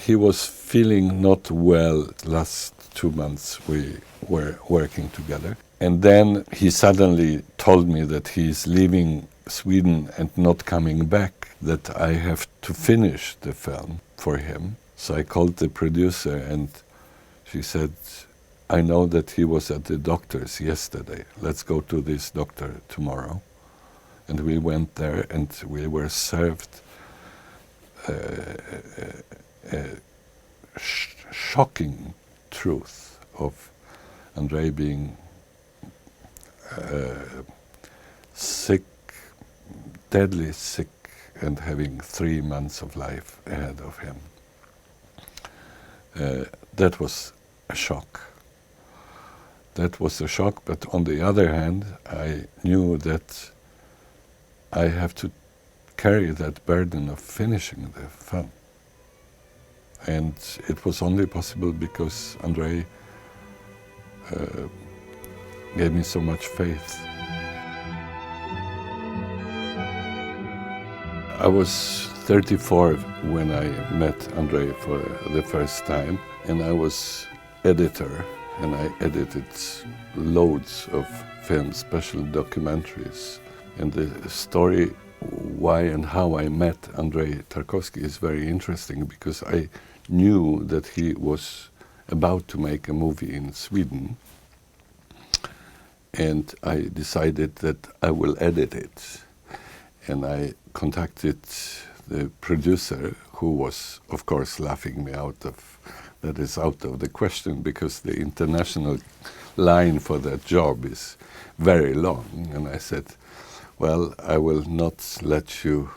he was feeling not well. Last 2 months we were working together. And then he suddenly told me that he's leaving Sweden and not coming back, that I have to finish the film for him. So I called the producer and she said, I know that he was at the doctor's yesterday. Let's go to this doctor tomorrow. And we went there and we were served a shocking truth of Andrei being sick, deadly sick, and having 3 months of life ahead of him. That was a shock. That was a shock, but on the other hand, I knew that I have to carry that burden of finishing the film. And it was only possible because Andrei gave me so much faith. I was 34 when I met Andrei for the first time, and I was editor, and I edited loads of films, special documentaries. And the story why and how I met Andrei Tarkovsky is very interesting, because I knew that he was about to make a movie in Sweden, and I decided that I will edit it. And I contacted the producer, who was, of course, laughing me out of, that is out of the question, because the international line for that job is very long. And I said, well, I will not let you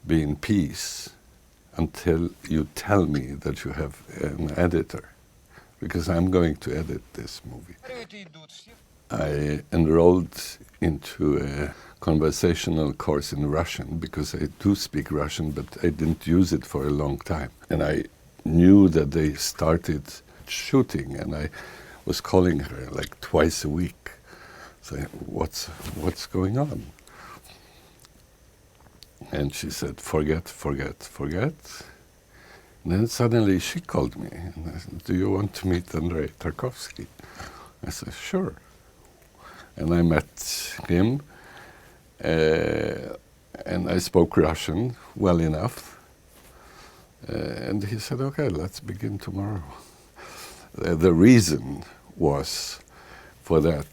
be in peace until you tell me that you have an editor, because I'm going to edit this movie. I enrolled into a conversational course in Russian, because I do speak Russian, but I didn't use it for a long time. And I knew that they started shooting, and I was calling her like twice a week, saying, what's going on? And she said, forget. And then suddenly she called me, and I said, do you want to meet Andrei Tarkovsky? I said, sure. And I met him, and I spoke Russian well enough. And he said, okay, let's begin tomorrow. The reason was for that,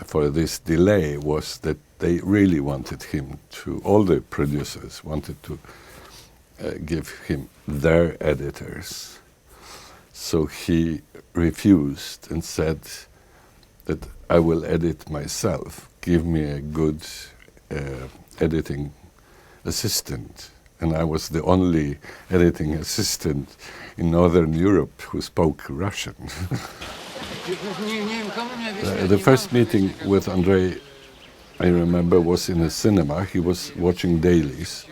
for this delay, was that they really wanted him to, all the producers wanted to give him their editors. So he refused and said that I will edit myself, give me a good editing assistant. And I was the only editing assistant in Northern Europe who spoke Russian. The first meeting with Andrei, I remember, was in a cinema. He was watching dailies,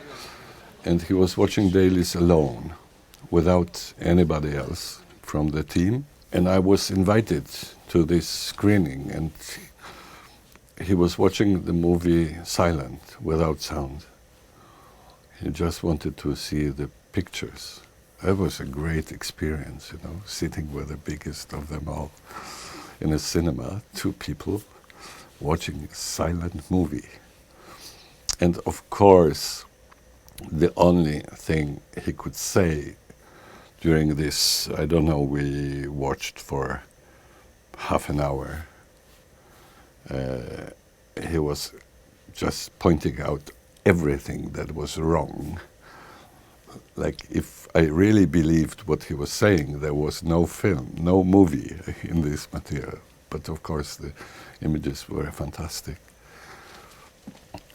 and he was watching dailies alone, without anybody else from the team. And I was invited to this screening, and he was watching the movie silent, without sound. He just wanted to see the pictures. That was a great experience, you know, sitting with the biggest of them all in a cinema, 2 people watching a silent movie. And of course, the only thing he could say during this, I don't know, we watched for half an hour. He was just pointing out everything that was wrong. Like, if I really believed what he was saying, there was no film, no movie in this material. But of course, the images were fantastic.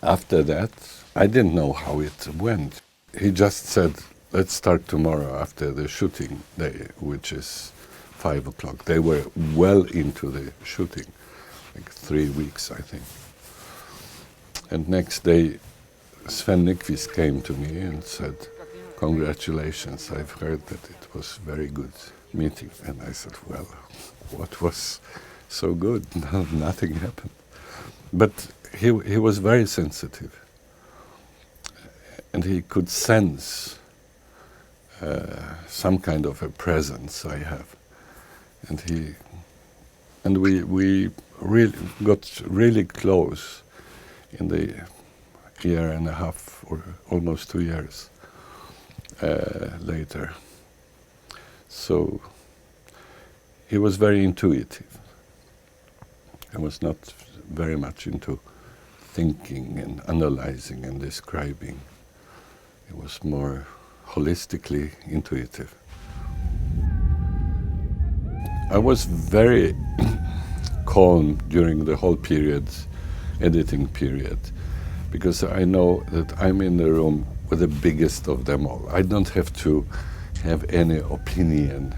After that, I didn't know how it went. He just said, let's start tomorrow after the shooting day, which is 5 o'clock. They were well into the shooting, like 3 weeks, I think. And next day, Sven Nykvist came to me and said, congratulations, I've heard that it was a very good meeting. And I said, well, what was so good? No, nothing happened. But he was very sensitive. And he could sense some kind of a presence I have. And we really got really close in the year and a half or almost 2 years later. So he was very intuitive. He was not very much into thinking and analyzing and describing. He was more holistically intuitive. I was very calm during the whole period, editing period, because I know that I'm in the room with the biggest of them all. I don't have to have any opinion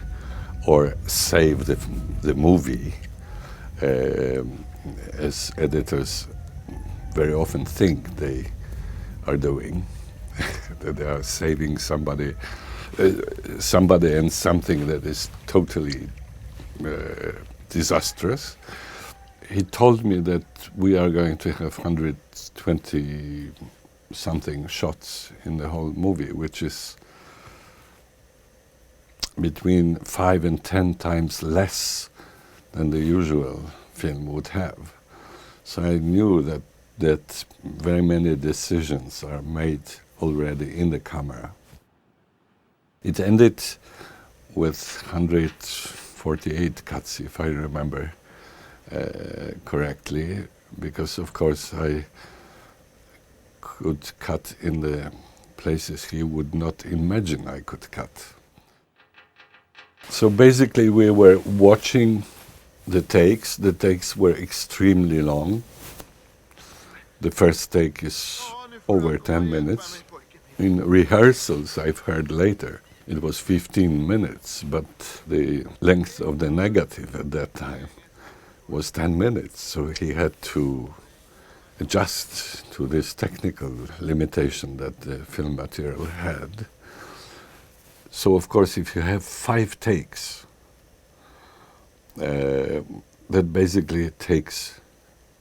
or save the movie, as editors very often think they are doing, that they are saving somebody and something that is totally disastrous. He told me that we are going to have 120 something shots in the whole movie, which is between 5 and 10 times less than the usual film would have. So I knew that very many decisions are made already in the camera. It ended with 148 cuts, if I remember correctly, because of course I could cut in the places he would not imagine I could cut. So basically we were watching the takes. The takes were extremely long. The first take is over 10 minutes. In rehearsals, I've heard later, it was 15 minutes, but the length of the negative at that time was 10 minutes. So he had to adjust to this technical limitation that the film material had. So of course, if you have 5 takes, that basically takes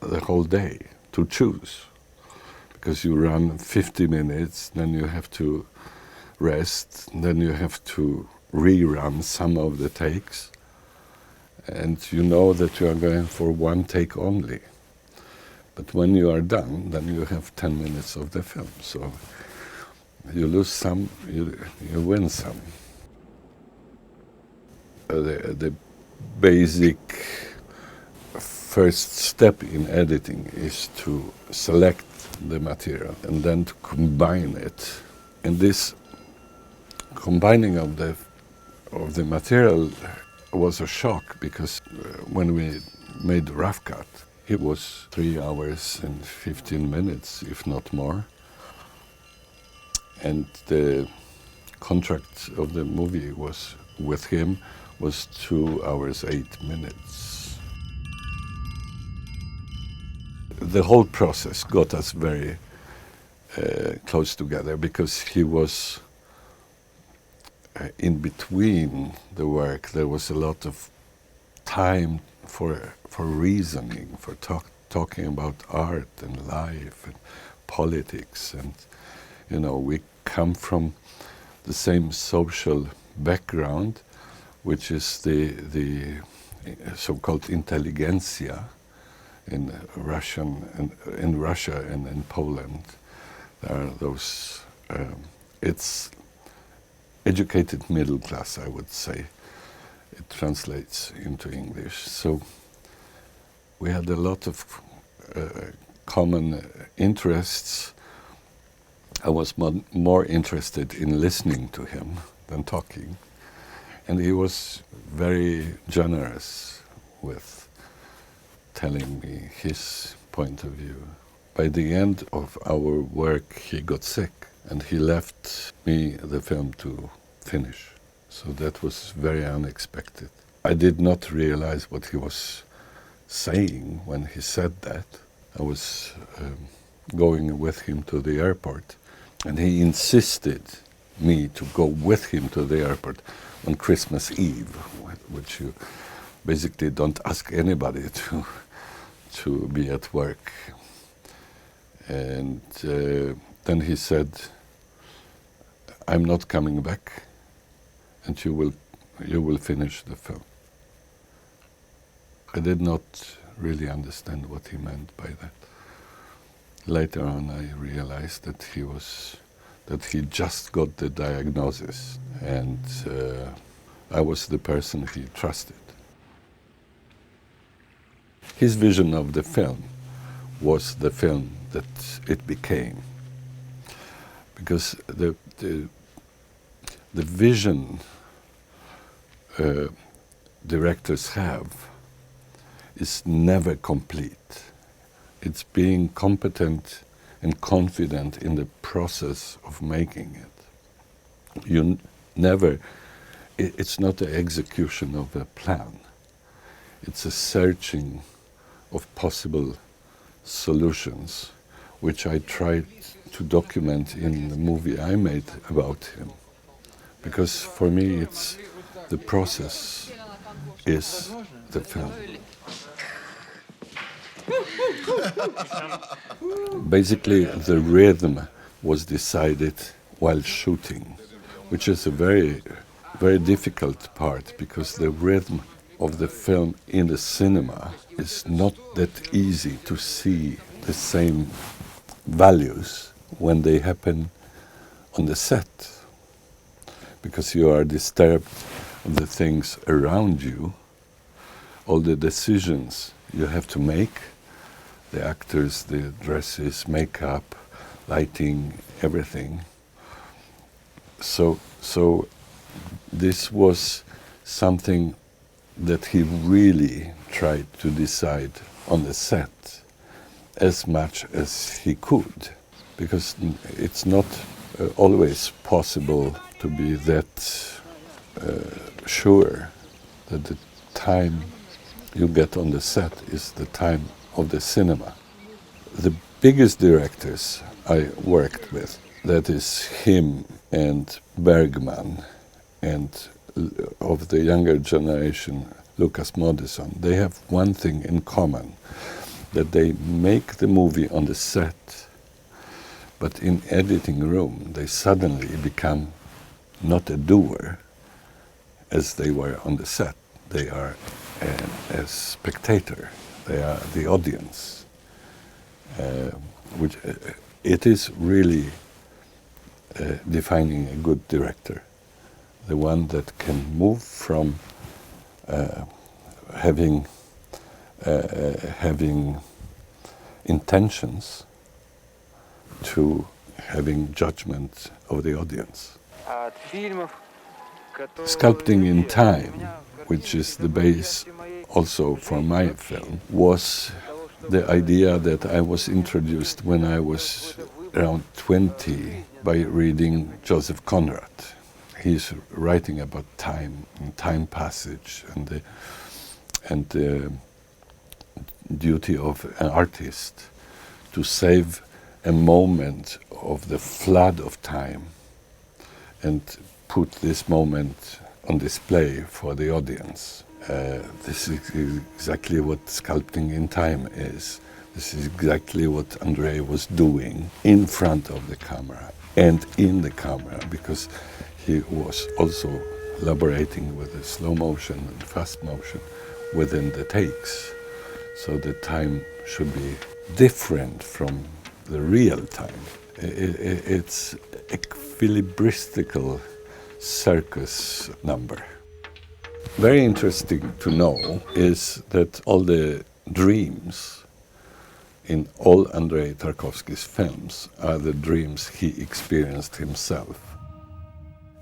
the whole day to choose, because you run 50 minutes, then you have to rest, then you have to rerun some of the takes, and you know that you are going for 1 take only. But when you are done, then you have 10 minutes of the film. So you lose some, you win some. The basic first step in editing is to select the material and then to combine it. And this combining of the material was a shock, because when we made the rough cut, it was 3 hours and 15 minutes, if not more. And the contract of the movie was with him was 2 hours 8 minutes. The whole process got us very close together, because he was in between the work. There was a lot of time for reasoning, for talking about art and life and politics, and you know, we come from the same social background, which is the so-called intelligentsia in Russia and in Poland. There are those. It's educated middle class, I would say. It translates into English. So we had a lot of common interests. I was more interested in listening to him than talking. And he was very generous with telling me his point of view. By the end of our work, he got sick, and he left me the film to finish. So that was very unexpected. I did not realize what he was saying when he said that. I was going with him to the airport, and he insisted me to go with him to the airport on Christmas Eve, which you basically don't ask anybody to be at work. And then he said, "I'm not coming back. and you will finish the film. I did not really understand what he meant by that. Later on, I realized that he just got the diagnosis, and I was the person he trusted. His vision of the film was the film that it became, because the vision directors have is never complete. It's being competent and confident in the process of making it. You never, it's not the execution of a plan. It's a searching of possible solutions, which I tried to document in the movie I made about him. Because for me, it's the process is the film. Basically, the rhythm was decided while shooting, which is a very, very difficult part, because the rhythm of the film in the cinema is not that easy to see the same values when they happen on the set, because you are disturbed of the things around you, all the decisions you have to make, the actors, the dresses, makeup, lighting, everything. So this was something that he really tried to decide on the set as much as he could, because it's not always possible to be that sure that the time you get on the set is the time of the cinema. The biggest directors I worked with, that is him and Bergman, and of the younger generation, Lukas Moodysson, they have one thing in common, that they make the movie on the set, but in editing room they suddenly become not a doer as they were on the set. They are a spectator. They are the audience. Which it is really defining a good director, the one that can move from having intentions to having judgment of the audience. Sculpting in Time, which is the base also for my film, was the idea that I was introduced when I was around 20 by reading Joseph Conrad. He's writing about time and time passage and the duty of an artist to save a moment of the flood of time and put this moment on display for the audience. This is exactly what sculpting in time is. This is exactly what Andrei was doing in front of the camera and in the camera, because he was also elaborating with the slow motion and fast motion within the takes. So the time should be different from the real time. It's equilibristical circus number. Very interesting to know is that all the dreams in all Andrei Tarkovsky's films are the dreams he experienced himself.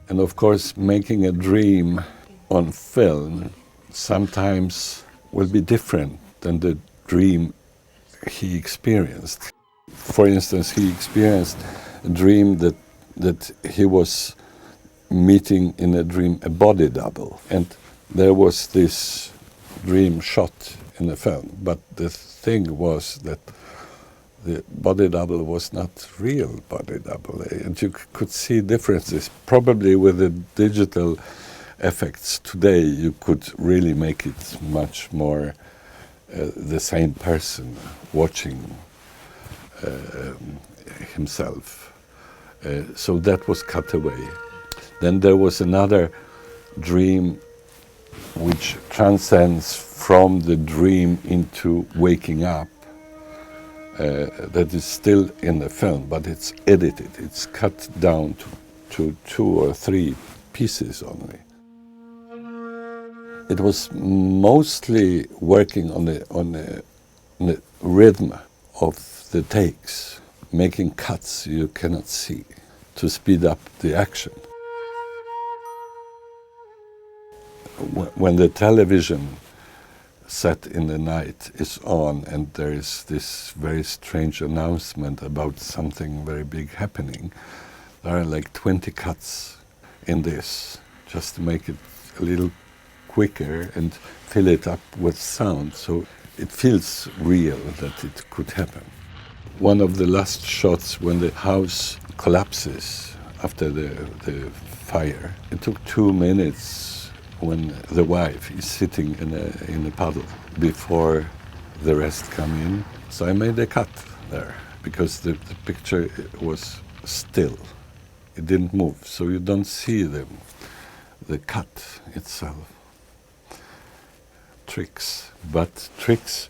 And of course, making a dream on film sometimes will be different than the dream he experienced. For instance, he experienced a dream that he was meeting in a dream a body double, and there was this dream shot in the film, but the thing was that the body double was not real body double, and you could see differences. Probably with the digital effects today, you could really make it much more the same person watching himself. So that was cut away. Then there was another dream which transcends from the dream into waking up, that is still in the film, but it's edited. It's cut down to 2 or 3 pieces only. It was mostly working on the rhythm of the takes, making cuts you cannot see to speed up the action. When the television set in the night is on and there is this very strange announcement about something very big happening, there are like 20 cuts in this, just to make it a little quicker and fill it up with sound, so it feels real that it could happen. One of the last shots, when the house collapses after the fire, it took 2 minutes when the wife is sitting in a puddle before the rest come in. So I made a cut there because the picture was still. It didn't move, so you don't see the cut itself. Tricks, but tricks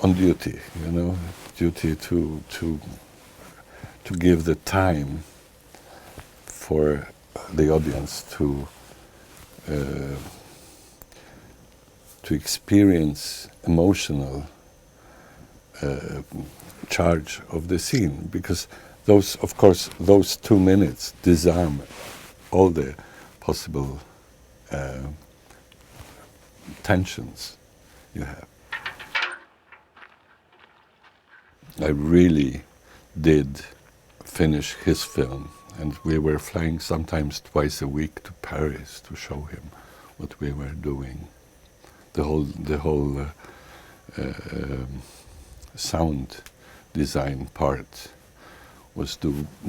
on duty, you know, duty to give the time for the audience to experience emotional charge of the scene, because those, of course, those 2 minutes disarm all the possible tensions you have. I really did finish his film, and we were flying sometimes twice a week to Paris to show him what we were doing. The whole sound design part was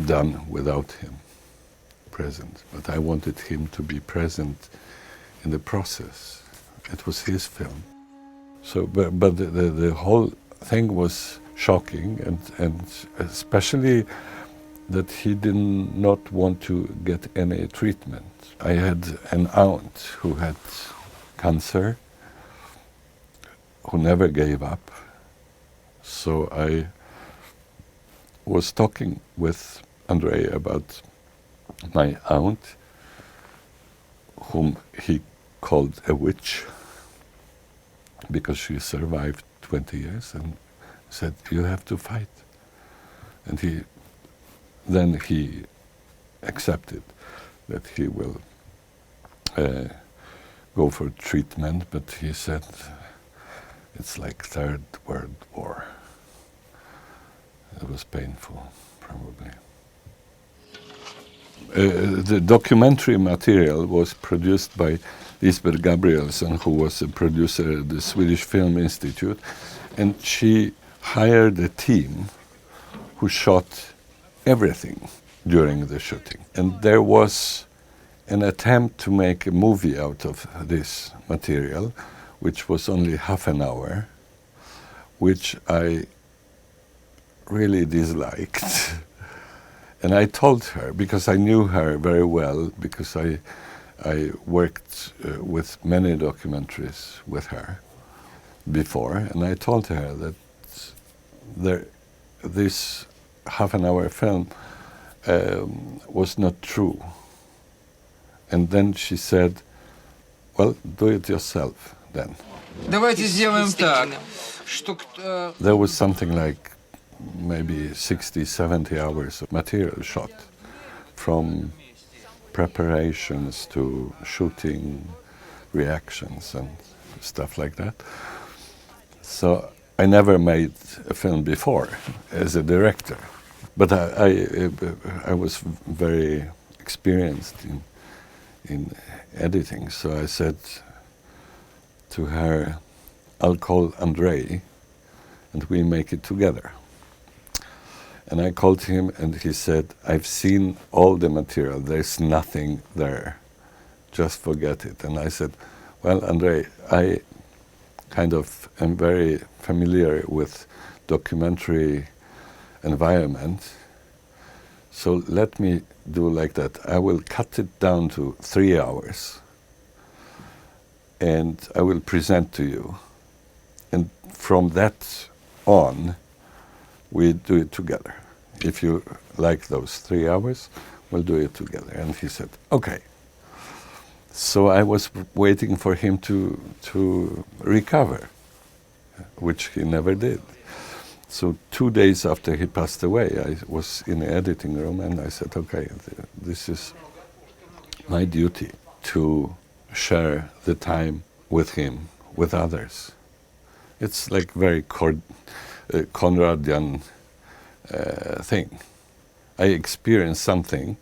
done without him present, but I wanted him to be present in the process. It was his film. So, but the whole thing was shocking, and especially that he did not want to get any treatment. I had an aunt who had cancer, who never gave up. So I was talking with Andrei about my aunt, whom he called a witch, because she survived 20 years, and said, you have to fight. And then he accepted that he will go for treatment, but he said, it's like Third World War. It was painful, probably. The documentary material was produced by Lisbeth Gabrielsson, who was a producer at the Swedish Film Institute, and she hired a team who shot everything during the shooting. And there was an attempt to make a movie out of this material, which was only half an hour, which I really disliked. And I told her, because I knew her very well, because I worked with many documentaries with her before, and I told her that this half-an-hour film was not true. And then she said, well, do it yourself then. Давайте сделаем так, что... There was something like maybe 60, 70 hours of material shot, from preparations to shooting, reactions and stuff like that. So I never made a film before as a director, but I was very experienced in editing, so I said to her, I'll call Andrei and we make it together. And I called him and he said, I've seen all the material, there's nothing there, just forget it. And I said, well, Andrei, I kind of am very familiar with documentary environment, so let me do like that. I will cut it down to 3 hours, and I will present to you. And from that on, we do it together. If you like those 3 hours, we'll do it together. And he said, okay. So I was waiting for him to recover, which he never did. So 2 days after he passed away, I was in the editing room and I said, okay, this is my duty to share the time with him, with others. It's like very Conradian thing. I experienced something.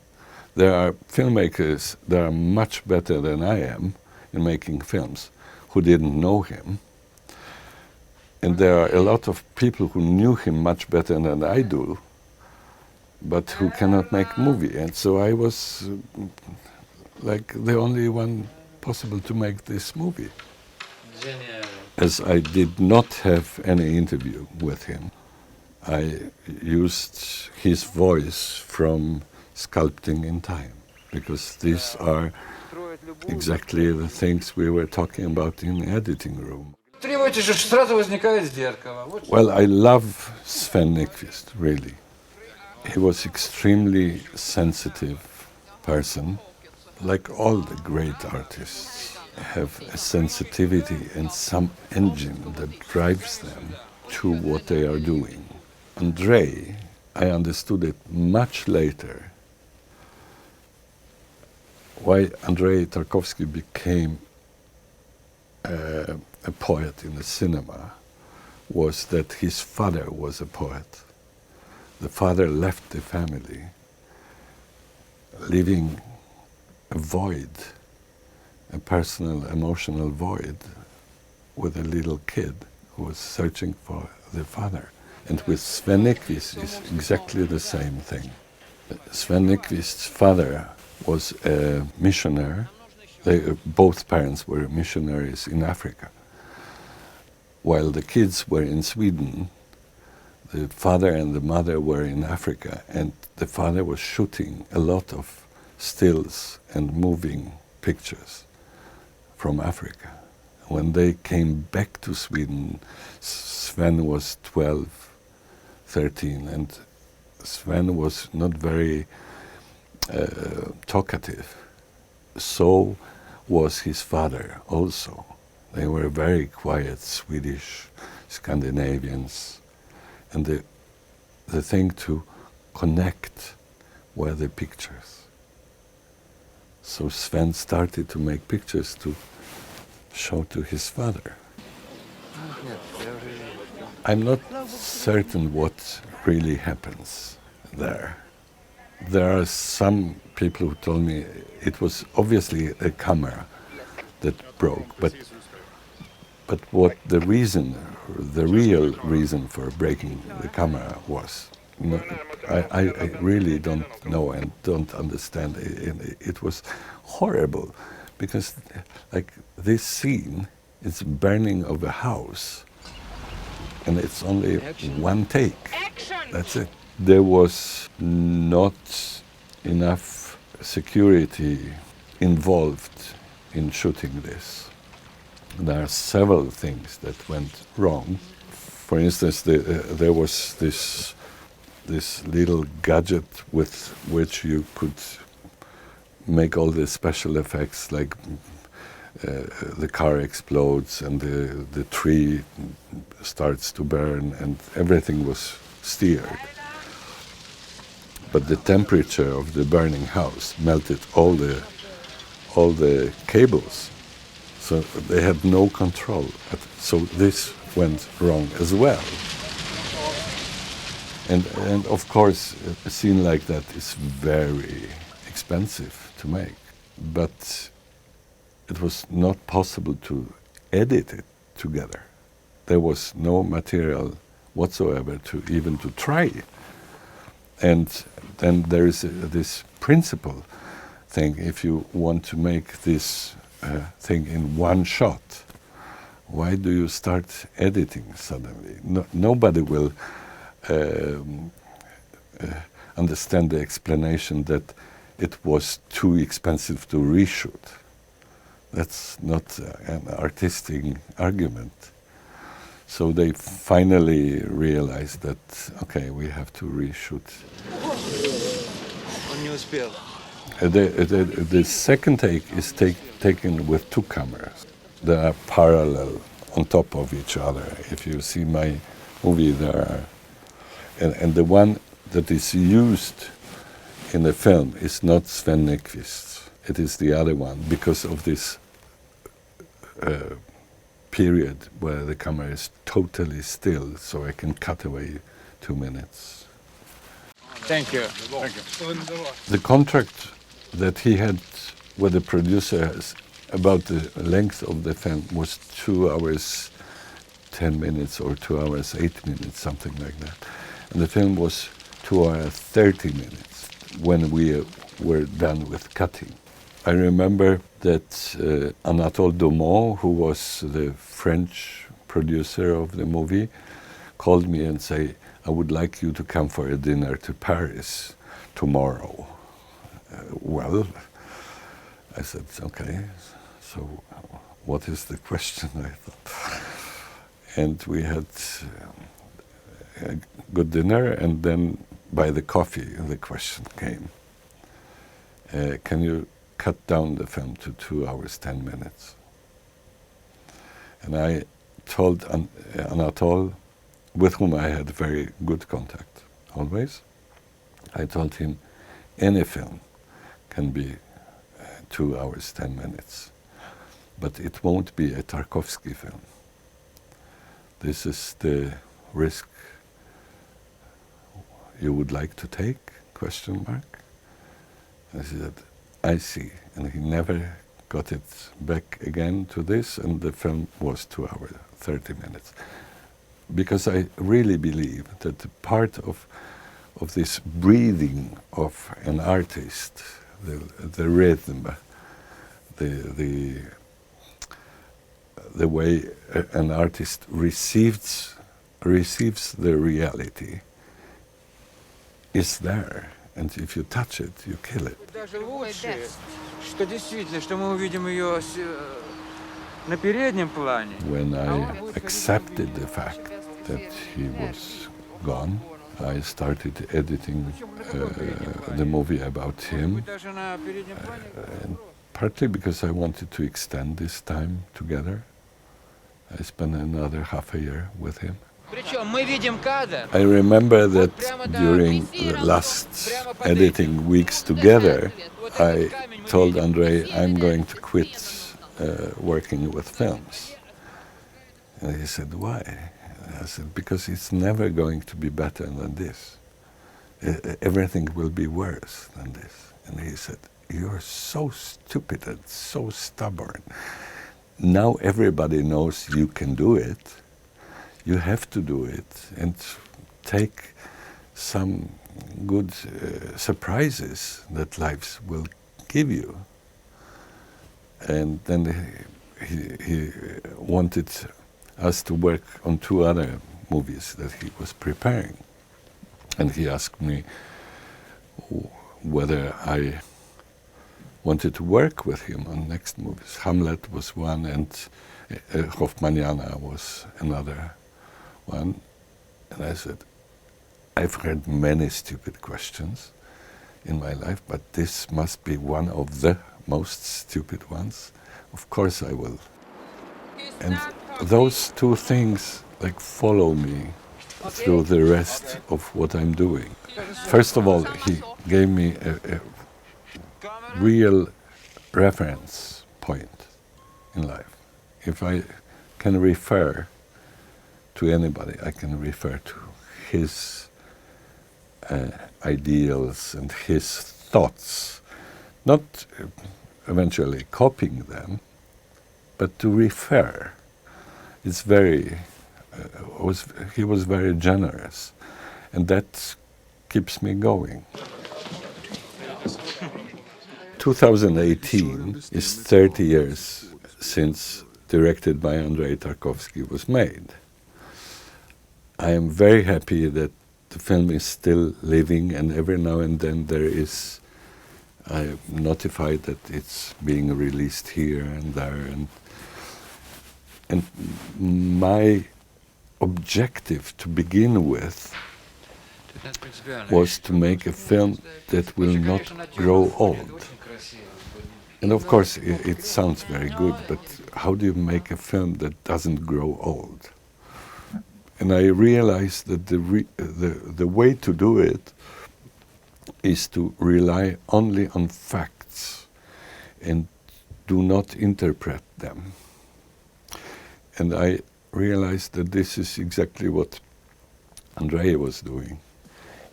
There are filmmakers that are much better than I am in making films who didn't know him. And there are a lot of people who knew him much better than I do, but who cannot make movie. And so I was like the only one possible to make this movie. As I did not have any interview with him, I used his voice from Sculpting in Time, because these are exactly the things we were talking about in the editing room. Well, I love Sven Nykvist, really. He was extremely sensitive person. Like all the great artists have a sensitivity and some engine that drives them to what they are doing. Andrei, I understood it much later, why Andrei Tarkovsky became a poet in the cinema was that his father was a poet. The father left the family, leaving a void, a personal, emotional void, with a little kid who was searching for the father. And with Sven Nykvist is exactly the same thing. Sven Nykvist's father was a missionary. Both parents were missionaries in Africa. While the kids were in Sweden, the father and the mother were in Africa, and the father was shooting a lot of stills and moving pictures from Africa. When they came back to Sweden, Sven was 12, 13, and Sven was not very talkative. So was his father also. They were very quiet Swedish Scandinavians. And the thing to connect were the pictures. So Sven started to make pictures to show to his father. I'm not certain what really happens there. There are some people who told me it was obviously a camera that broke, but what the reason, the real reason for breaking the camera was, I really don't know and don't understand. It was horrible, because like this scene, it's burning of a house, and it's only one take. That's it. There was not enough security involved in shooting this. There are several things that went wrong. For instance, there was this little gadget with which you could make all the special effects, like the car explodes and the tree starts to burn, and everything was steered. But the temperature of the burning house melted all the cables. So they had no control. So this went wrong as well. And of course, a scene like that is very expensive to make. But it was not possible to edit it together. There was no material whatsoever to even to try. And then there is this principle thing. If you want to make this thing in one shot, why do you start editing suddenly? Nobody will understand the explanation that it was too expensive to reshoot. That's not an artistic argument. So they finally realized that, okay, we have to reshoot. Он не успел. The second take is taken with two cameras. They are parallel on top of each other. If you see my movie, there are... And the one that is used in the film is not Sven Nykvist's. It is the other one, because of this period where the camera is totally still, so I can cut away 2 minutes. Thank you. Thank you. The contract that he had with the producers about the length of the film was 2 hours 10 minutes or 2 hours 8 minutes, something like that. And the film was 2 hours 30 minutes when we were done with cutting. I remember that Anatole Daumont, who was the French producer of the movie, called me and said, I would like you to come for a dinner to Paris tomorrow. Well, I said, okay, so what is the question, I thought. And we had a good dinner, and then by the coffee, the question came. Can you cut down the film to 2 hours 10 minutes? And I told Anatole, with whom I had very good contact always, I told him, any film can be 2 hours 10 minutes, but it won't be a Tarkovsky film. This is the risk you would like to take, question mark. And he said, I see. And he never got it back again to this, and the film was 2 hours, 30 minutes. Because I really believe that the part of this breathing of an artist, the rhythm, the way an artist receives the reality is there. And if you touch it, you kill it. Даже лучше, что действительно, что мы увидим ее на переднем плане. When I accepted the fact that he was gone, I started editing the movie about him, and partly because I wanted to extend this time together. I spent another half a year with him. Причем мы видим кадр. I remember that during the last editing weeks together, I told Andrei, I'm going to quit working with films. And he said, why? And I said, because it's never going to be better than this. Everything will be worse than this. And he said, you're so stupid and so stubborn. Now everybody knows you can do it. You have to do it and take some good surprises that life will give you. And then he wanted us to work on 2 other movies that he was preparing. And he asked me whether I wanted to work with him on next movies. Hamlet was one, and Hoffmanniana was another one. And I said, I've heard many stupid questions in my life, but this must be one of the most stupid ones. Of course I will. And those 2 things like follow me through the rest of what I'm doing. First of all, he gave me a real reference point in life. If I can refer to anybody, I can refer to his ideals and his thoughts, not eventually copying them, but to refer. It's very, he was very generous, and that keeps me going. 2018 is 30 years since Directed by Andrei Tarkovsky was made. I am very happy that the film is still living, and every now and then there is I'm notified that it's being released here and there, and my objective to begin with was to make a film that will not grow old. And of course, it sounds very good, but how do you make a film that doesn't grow old? And I realized that the way to do it is to rely only on facts and do not interpret them. And I realized that this is exactly what Andrei was doing.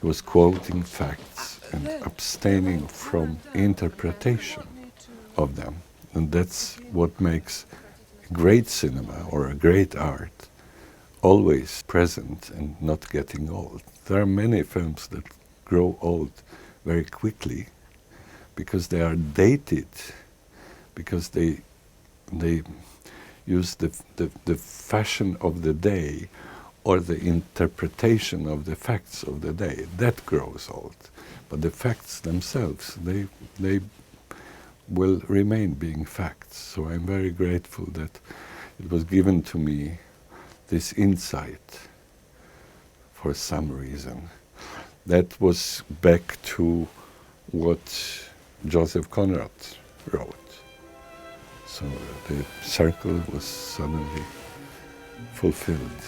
He was quoting facts and abstaining from interpretation of them. And that's what makes great cinema or a great art always present and not getting old. There are many films that grow old very quickly because they are dated, because they use the fashion of the day or the interpretation of the facts of the day. That grows old. But the facts themselves, they will remain being facts. So I'm very grateful that it was given to me this insight for some reason. That was back to what Joseph Conrad wrote. So the circle was suddenly fulfilled.